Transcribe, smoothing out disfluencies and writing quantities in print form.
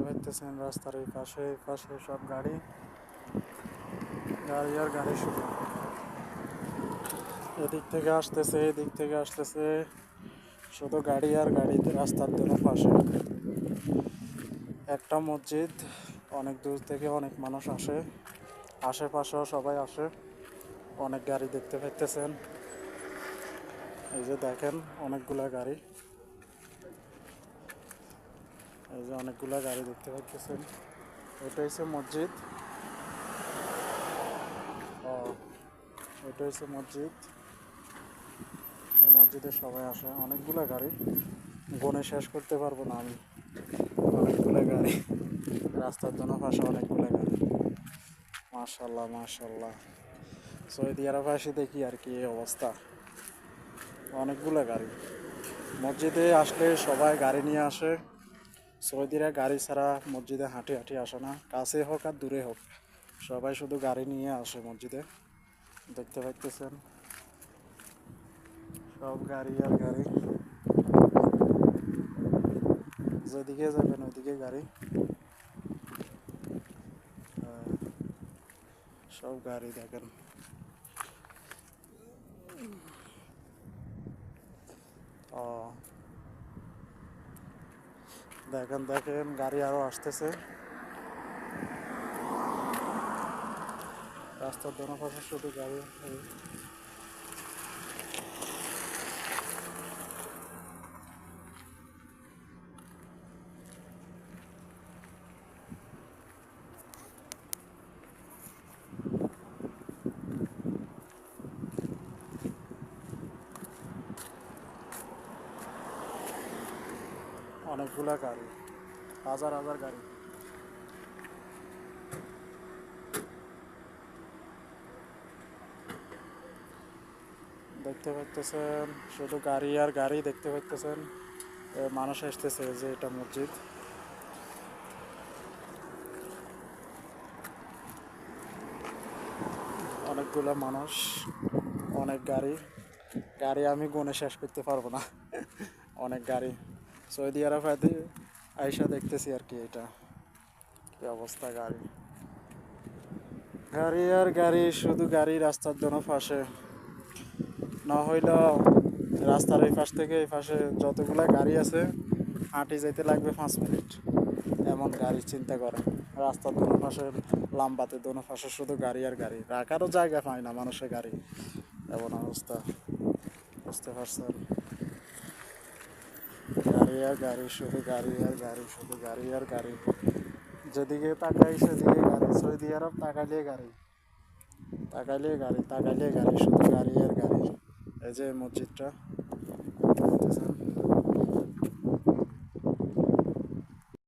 পাইতেছেন রাস্তার এই পাশে সব গাড়ি গাড়ি আর গাড়ি, শুধু এদিক থেকে আসতেছে এদিক থেকে আসতেছে, শুধু গাড়ি আর গাড়ি রাস্তার দোনো পাশে। একটা মসজিদ, অনেক দূর থেকে অনেক মানুষ আসে, আশেপাশেও সবাই আসে। অনেক গাড়ি দেখতে পাইতেছেন, এই যে দেখেন অনেকগুলা গাড়ি, এই যে অনেকগুলা গাড়ি দেখতে পাইতেছেন। এটা হচ্ছে মসজিদ, এটা হচ্ছে মসজিদ। এই মসজিদে সবাই আসে, অনেকগুলা গাড়ি, গুনে শেষ করতে পারবো না আমি। অনেকগুলা গাড়ি রাস্তার দোনো পাশে, অনেকগুলা গাড়ি। মাশাল্লাহ মাশাল্লাহ, সৌদি আরব আসি দেখি আর কি এই অবস্থা, অনেকগুলা গাড়ি। মসজিদে আসলে সবাই গাড়ি নিয়ে আসে, সৌদিরা গাড়ি ছাড়া মসজিদে হাঁটি হাঁটি আসে না, কাছে হোক আর দূরে হোক, সবাই শুধু গাড়ি নিয়ে আসে মসজিদে। দেখতে পাইতেছেন সব গাড়ি আর গাড়ি, যেদিকে যাবেন ওইদিকে গাড়ি, সব গাড়ি দেখেন। ও দেখেন দেখেন, গাড়ি আরো আসতেছে, রাস্তার দোনো পাশে শুধু গাড়ি। অনেকগুলা গাড়ি, হাজার হাজার গাড়ি। দেখতে পাইতেছেন শুধু গাড়ি আর গাড়ি দেখতে পাইতেছেন। মানুষ আসতেছে, যে এটা মসজিদ। অনেকগুলো মানুষ, অনেক গাড়ি, গাড়ি আমি গুনে শেষ করতে পারবো না, অনেক গাড়ি। সৌদি আরব আইসা দেখতেছি আর কি, এটা কি অবস্থা। গাড়ি গাড়ি আর গাড়ি, শুধু গাড়ি রাস্তার দোনো পাশে। না হইল রাস্তার এই পাশ থেকে এই পাশে যতগুলা গাড়ি আছে, হাঁটি যেতে লাগবে 5 মিনিট, এমন গাড়ি। চিন্তা করেন রাস্তার দোনো পাশে, লাম্বাতে দোনো পাশে শুধু গাড়ি আর গাড়ি, রাখারও জায়গা পায় না মানুষের গাড়ি, এমন অবস্থা। বুঝতে পারছেন, গাড়ি আর গাড়ি, শুধু গাড়ি আর গাড়ি, শুধু গাড়ি আর গাড়ি, যেদিকে তাকাই সেদিকে গাড়ি। সৌদি আরব তাকাইলে গাড়ি, তাকাইলে গাড়ি, তাকাইলে গাড়ি, শুধু গাড়ি আর গাড়ি। এই যে মসজিদটা দেখতেছেন।